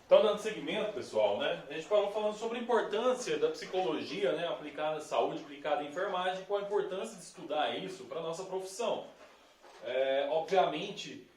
Então, dando seguimento, pessoal, né? A gente falou falando sobre a importância da psicologia, né, aplicada à saúde, aplicada à enfermagem, qual a importância de estudar isso para a nossa profissão. Obviamente,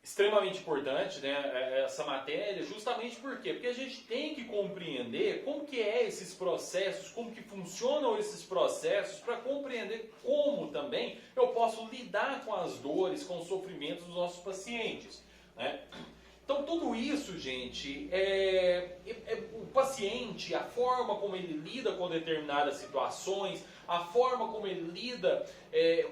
extremamente importante, né, essa matéria, justamente por quê? Porque a gente tem que compreender como que é esses processos, como que funcionam esses processos, para compreender como também eu posso lidar com as dores, com os sofrimentos dos nossos pacientes, né? Então tudo isso, gente, o paciente, a forma como ele lida com determinadas situações, a forma como ele lida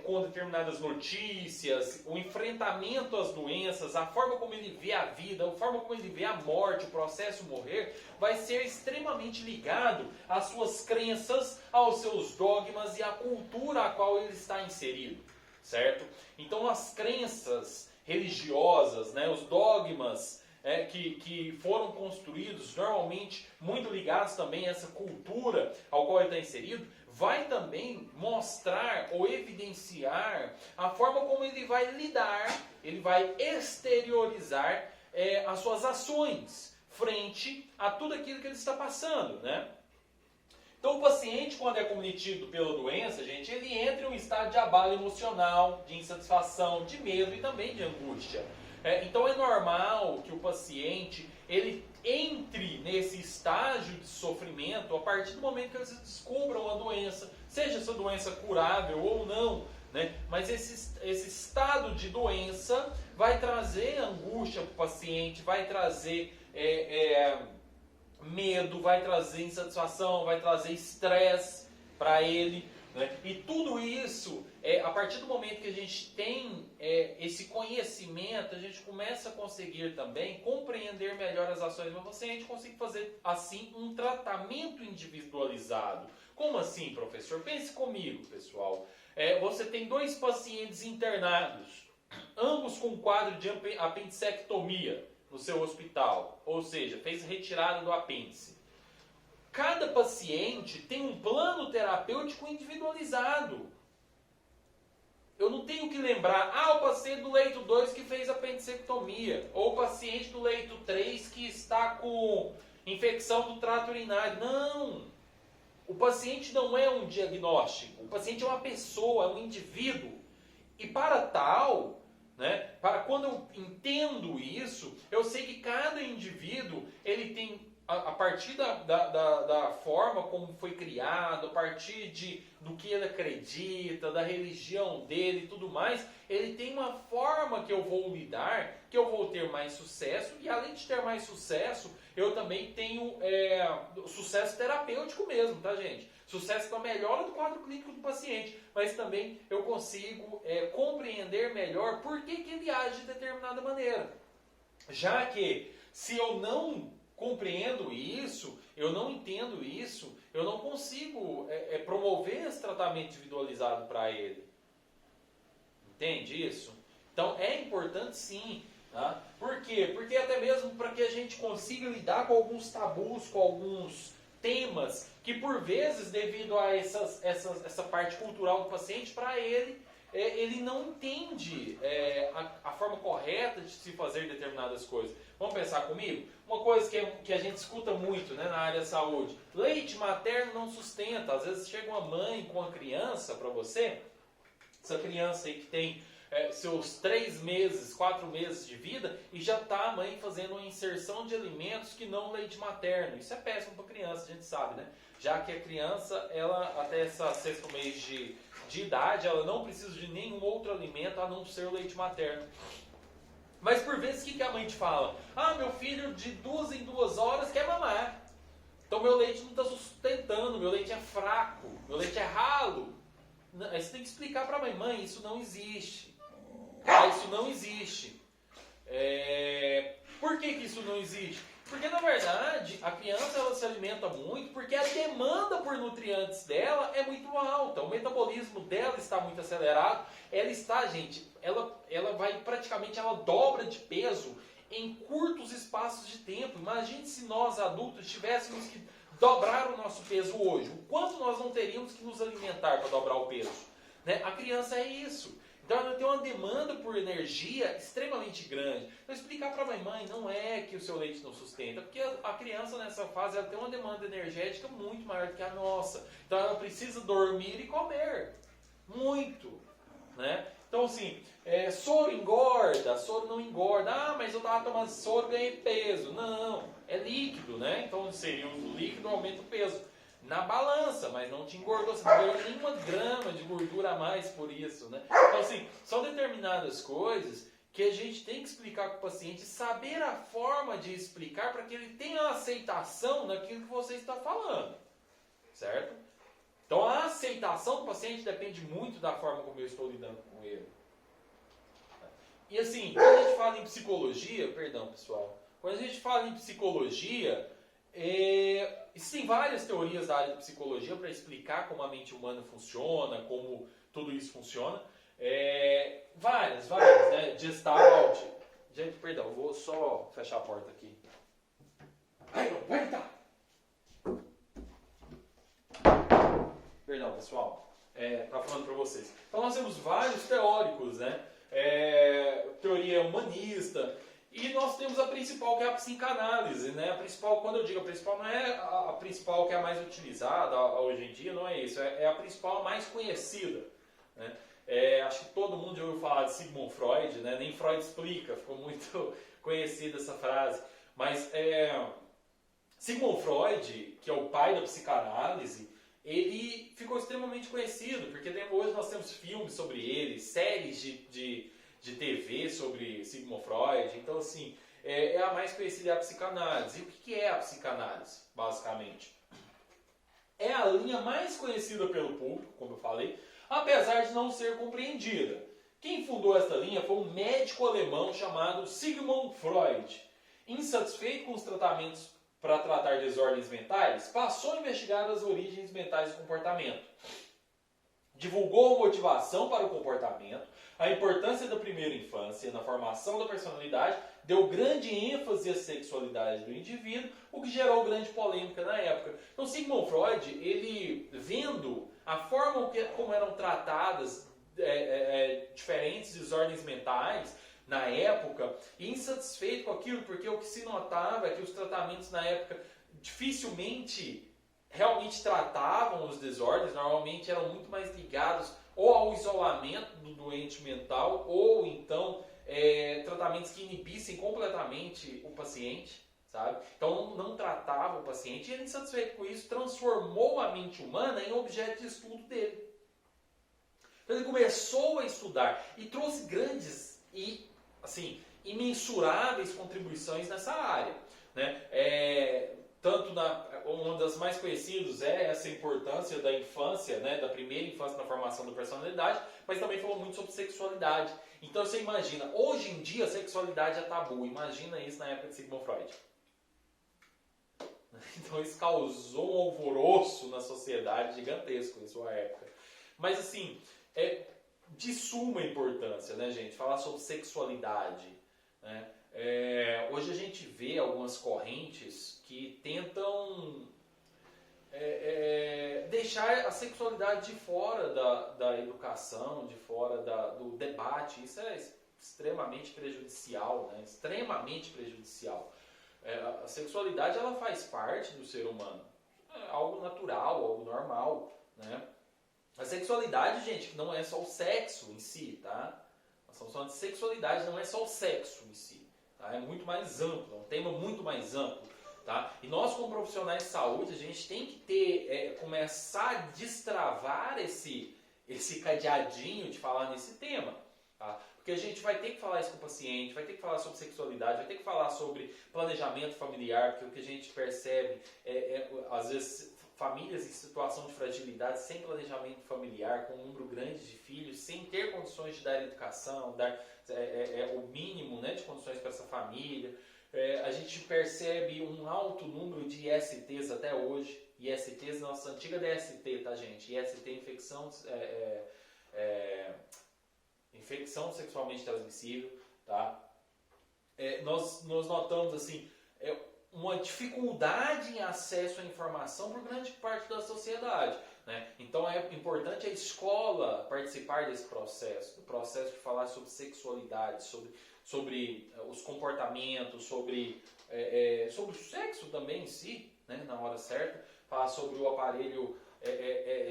com determinadas notícias, o enfrentamento às doenças, a forma como ele vê a vida, a forma como ele vê a morte, o processo morrer, vai ser extremamente ligado às suas crenças, aos seus dogmas e à cultura a qual ele está inserido, certo? Então as crenças religiosas, né, os dogmas que foram construídos, normalmente muito ligados também a essa cultura ao qual ele está inserido, vai também mostrar ou evidenciar a forma como ele vai lidar, ele vai exteriorizar as suas ações frente a tudo aquilo que ele está passando, né? Então o paciente, quando é cometido pela doença, gente, ele entra em um estado de abalo emocional, de insatisfação, de medo e também de angústia. Então é normal que o paciente ele entre nesse estágio de sofrimento a partir do momento que eles descubram uma doença, seja essa doença curável ou não, né? Mas esse estado de doença vai trazer angústia para o paciente, vai trazer medo, vai trazer insatisfação, vai trazer estresse para ele, né? E tudo isso, a partir do momento que a gente tem esse conhecimento, a gente começa a conseguir também compreender melhor as ações do paciente, consegue fazer assim um tratamento individualizado. Como assim, professor? Pense comigo, pessoal. Você tem dois pacientes internados, ambos com quadro de apendicectomia no seu hospital, ou seja, fez retirada do apêndice. Cada paciente tem um plano terapêutico individualizado. Eu não tenho que lembrar, o paciente do leito 2 que fez apendicectomia, ou o paciente do leito 3 que está com infecção do trato urinário. Não! O paciente não é um diagnóstico, o paciente é uma pessoa, é um indivíduo. E para tal, né, para quando eu entendo isso, eu sei que cada indivíduo ele tem, a partir da forma como foi criado, a partir do que ele acredita, da religião dele e tudo mais, ele tem uma forma que eu vou lidar, que eu vou ter mais sucesso, e além de ter mais sucesso, eu também tenho sucesso terapêutico mesmo, tá, gente? Sucesso com a melhora do quadro clínico do paciente, mas também eu consigo compreender melhor por que ele age de determinada maneira. Já que se eu não compreendo isso, eu não entendo isso, eu não consigo promover esse tratamento individualizado para ele. Entende isso? Então é importante sim. Tá? Por quê? Porque até mesmo para que a gente consiga lidar com alguns tabus, com alguns temas que por vezes, devido a essa parte cultural do paciente, para ele não entende a forma correta de se fazer determinadas coisas. Vamos pensar comigo? Uma coisa que a gente escuta muito, né, na área da saúde: leite materno não sustenta. Às vezes chega uma mãe com uma criança para você, essa criança aí que tem seus 3 meses, 4 meses de vida, e já está a mãe fazendo uma inserção de alimentos que não leite materno. Isso é péssimo para a criança, a gente sabe, né? Já que a criança, ela até essa 6º mês de idade, ela não precisa de nenhum outro alimento a não ser o leite materno. Mas por vezes o que a mãe te fala? Meu filho de 2 em 2 horas quer mamar. Então meu leite não está sustentando, meu leite é fraco, meu leite é ralo. Aí você tem que explicar para a mãe, isso não existe. Isso não existe. Por que isso não existe? Porque na verdade a criança ela se alimenta muito porque a demanda por nutrientes dela é muito alta. O metabolismo dela está muito acelerado. Ela está, gente, ela vai praticamente, ela dobra de peso em curtos espaços de tempo. Imagine se nós adultos tivéssemos que dobrar o nosso peso hoje. O quanto nós não teríamos que nos alimentar para dobrar o peso? Né? A criança é isso. Então ela tem uma demanda por energia extremamente grande. Então explicar para a mãe, não é que o seu leite não sustenta, porque a criança nessa fase ela tem uma demanda energética muito maior do que a nossa. Então ela precisa dormir e comer. Muito. Né? Então assim, soro engorda, soro não engorda. Ah, mas eu estava tomando soro e ganhei peso. Não, é líquido, né? Então seria um líquido aumenta o peso. Na balança, mas não te engordou, você não ganhou nenhuma grama de gordura a mais por isso, né? Então assim, são determinadas coisas que a gente tem que explicar para o paciente, saber a forma de explicar para que ele tenha a aceitação daquilo que você está falando, certo? Então a aceitação do paciente depende muito da forma como eu estou lidando com ele. E assim, quando a gente fala em psicologia, perdão pessoal, quando a gente fala em psicologia, existem várias teorias da área de psicologia para explicar como a mente humana funciona, como tudo isso funciona. Várias, né? Gestalt. Gente, perdão, vou só fechar a porta aqui. Perdão, pessoal. Tá falando para vocês. Então nós temos vários teóricos, né? Teoria humanista. E nós temos a principal, que é a psicanálise, né? A principal, quando eu digo a principal, não é a principal que é a mais utilizada hoje em dia, não é isso. É a principal, a mais conhecida, né? Acho que todo mundo já ouviu falar de Sigmund Freud, né? Nem Freud explica, ficou muito conhecida essa frase. Mas Sigmund Freud, que é o pai da psicanálise, ele ficou extremamente conhecido, porque hoje nós temos filmes sobre ele, séries de TV sobre Sigmund Freud. Então, assim, a mais conhecida é a psicanálise. E o que é a psicanálise, basicamente? É a linha mais conhecida pelo público, como eu falei, apesar de não ser compreendida. Quem fundou esta linha foi um médico alemão chamado Sigmund Freud. Insatisfeito com os tratamentos para tratar desordens mentais, passou a investigar as origens mentais do comportamento. Divulgou a motivação para o comportamento, a importância da primeira infância na formação da personalidade, deu grande ênfase à sexualidade do indivíduo, o que gerou grande polêmica na época. Então Sigmund Freud, ele vendo a forma como eram tratadas diferentes desordens mentais na época, e insatisfeito com aquilo, porque o que se notava é que os tratamentos na época dificilmente realmente tratavam os desordens, normalmente eram muito mais ligados ou ao isolamento do doente mental, ou então tratamentos que inibissem completamente o paciente, sabe? Então não tratava o paciente, e ele, insatisfeito com isso, transformou a mente humana em objeto de estudo dele. Então ele começou a estudar e trouxe grandes e imensuráveis contribuições nessa área, né? Uma das mais conhecidas é essa importância da infância, né, da primeira infância na formação da personalidade, mas também falou muito sobre sexualidade. Então você imagina, hoje em dia a sexualidade é tabu, imagina isso na época de Sigmund Freud. Então isso causou um alvoroço na sociedade gigantesco em sua época. Mas assim, de suma importância, né, gente, falar sobre sexualidade, né? Hoje a gente vê algumas correntes que tentam deixar a sexualidade de fora da educação, de fora do debate. Isso é extremamente prejudicial, né? Extremamente prejudicial. A sexualidade, ela faz parte do ser humano. É algo natural, algo normal, né? A sexualidade, gente, não é só o sexo em si, tá? Nós estamos falando de sexualidade, não é só o sexo em si, tá? É muito mais amplo, é um tema muito mais amplo, tá? E nós, como profissionais de saúde, a gente tem que começar a destravar esse cadeadinho de falar nesse tema, tá? Porque a gente vai ter que falar isso com o paciente, vai ter que falar sobre sexualidade, vai ter que falar sobre planejamento familiar, porque o que a gente percebe às vezes, famílias em situação de fragilidade, sem planejamento familiar, com um número grande de filhos, sem ter condições de dar educação, dar o mínimo, né, de condições para essa família. A gente percebe um alto número de ISTs até hoje. ISTs, nossa antiga DST, tá, gente? IST, infecção sexualmente transmissível, tá? Nós notamos, assim, uma dificuldade em acesso à informação por grande parte da sociedade. né? Então é importante a escola participar desse processo, do processo de falar sobre sexualidade, sobre os comportamentos, sobre o sexo também em si, né, na hora certa, falar sobre o aparelho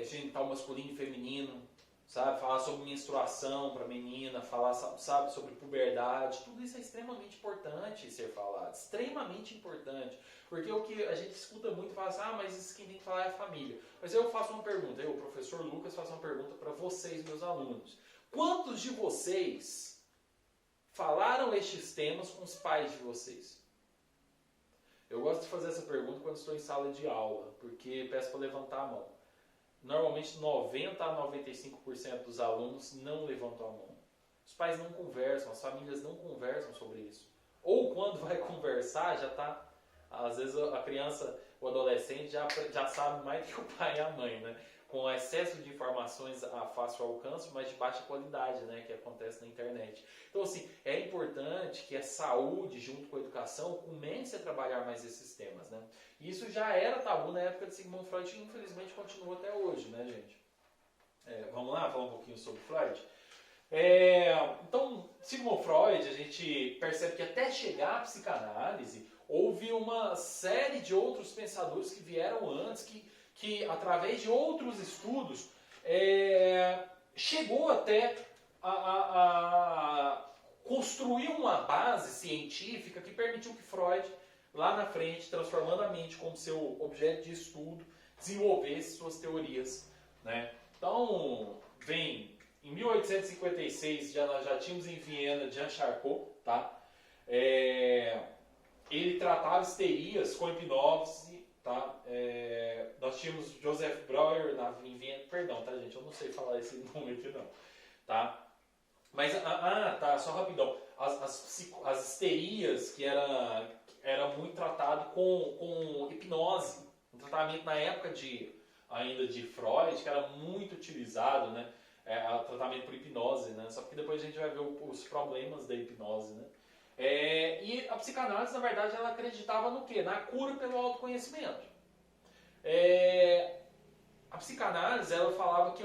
genital masculino e feminino, sabe? Falar sobre menstruação para menina, falar, sabe, sobre puberdade, tudo isso é extremamente importante ser falado, extremamente importante, porque o que a gente escuta muito fala assim, mas isso quem tem que falar é a família. Mas eu faço uma pergunta, o professor Lucas, faço uma pergunta para vocês, meus alunos. Quantos de vocês falaram estes temas com os pais de vocês? Eu gosto de fazer essa pergunta quando estou em sala de aula, porque peço para levantar a mão. Normalmente 90 a 95% dos alunos não levantam a mão. Os pais não conversam, as famílias não conversam sobre isso. Ou quando vai conversar, já está... Às vezes a criança, o adolescente já sabe mais do que o pai e a mãe, né? Com excesso de informações a fácil alcance, mas de baixa qualidade, né? Que acontece na internet. Então, assim, é importante que a saúde, junto com a educação, comece a trabalhar mais esses temas, né? E isso já era tabu na época de Sigmund Freud e infelizmente continua até hoje, né, gente? Vamos lá, falar um pouquinho sobre Freud? Então, Sigmund Freud, a gente percebe que até chegar à psicanálise, houve uma série de outros pensadores que vieram antes, que através de outros estudos, chegou até a construir uma base científica que permitiu que Freud, lá na frente, transformando a mente como seu objeto de estudo, desenvolvesse suas teorias, né? Então, em 1856, nós já tínhamos em Viena Jean Charcot, tá? Ele tratava histerias com hipnose, tá? Nós tínhamos Joseph Breuer em Viena, perdão, tá, gente? Eu não sei falar esse nome aqui não, tá? Mas, tá, só rapidão. As histerias que era muito tratado com hipnose, um tratamento na época ainda de Freud, que era muito utilizado, né? Tratamento por hipnose, né? Só que depois a gente vai ver os problemas da hipnose, né? E a psicanálise, na verdade, ela acreditava no quê? Na cura pelo autoconhecimento. A psicanálise, ela falava que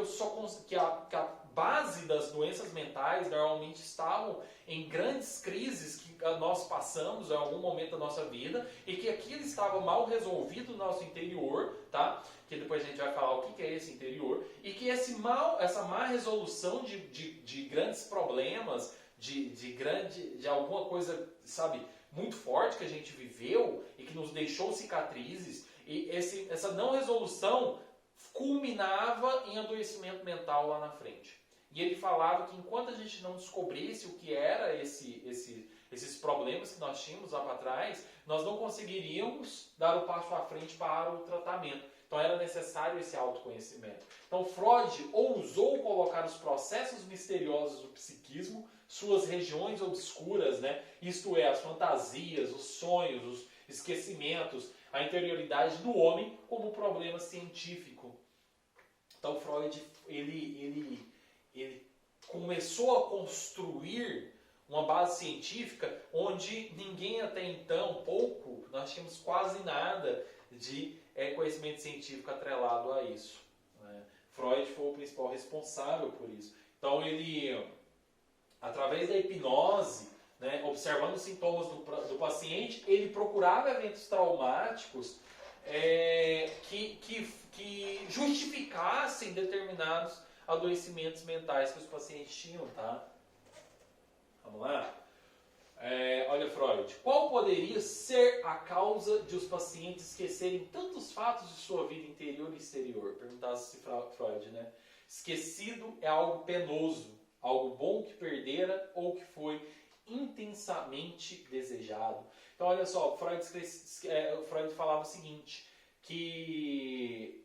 a base das doenças mentais normalmente estavam em grandes crises que nós passamos em algum momento da nossa vida e que aquilo estava mal resolvido no nosso interior, tá? Que depois a gente vai falar o que é esse interior, e que essa má resolução de grandes problemas, de alguma coisa, sabe, muito forte que a gente viveu e que nos deixou cicatrizes, e essa não resolução culminava em adoecimento mental lá na frente. E ele falava que enquanto a gente não descobrisse o que era esses problemas que nós tínhamos lá para trás, nós não conseguiríamos dar o passo à frente para o tratamento. Então era necessário esse autoconhecimento. Então Freud ousou colocar os processos misteriosos do psiquismo, suas regiões obscuras, né? Isto é, as fantasias, os sonhos, os esquecimentos, a interioridade do homem como problema científico. Então Freud, ele começou a construir uma base científica onde ninguém até então, nós tínhamos quase nada de conhecimento científico atrelado a isso, né? Freud foi o principal responsável por isso. Então ele, através da hipnose, né, observando os sintomas do paciente, ele procurava eventos traumáticos que justificassem determinados adoecimentos mentais que os pacientes tinham, tá? Vamos lá? Olha, Freud. Qual poderia ser a causa de os pacientes esquecerem tantos fatos de sua vida interior e exterior? Perguntasse Freud, né? Esquecido é algo penoso, algo bom que perdera ou que foi intensamente desejado. Então, olha só, Freud falava o seguinte, que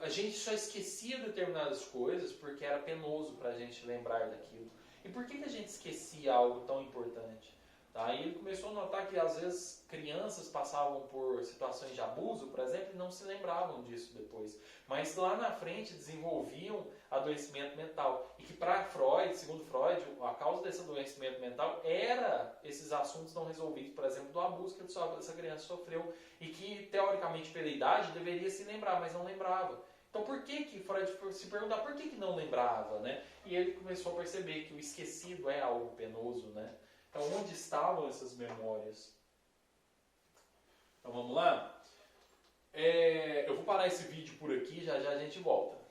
a gente só esquecia determinadas coisas porque era penoso para a gente lembrar daquilo. E por que a gente esquecia algo tão importante? Tá? E ele começou a notar que às vezes crianças passavam por situações de abuso, por exemplo, e não se lembravam disso depois. Mas lá na frente desenvolviam adoecimento mental. E que para Freud, segundo Freud, a causa desse adoecimento mental era esses assuntos não resolvidos, por exemplo, do abuso que essa criança sofreu. E que, teoricamente, pela idade, deveria se lembrar, mas não lembrava. Então por que Freud se perguntar por que não lembrava, né? E ele começou a perceber que o esquecido é algo penoso, né? Então onde estavam essas memórias? Então vamos lá? Eu vou parar esse vídeo por aqui, já já a gente volta.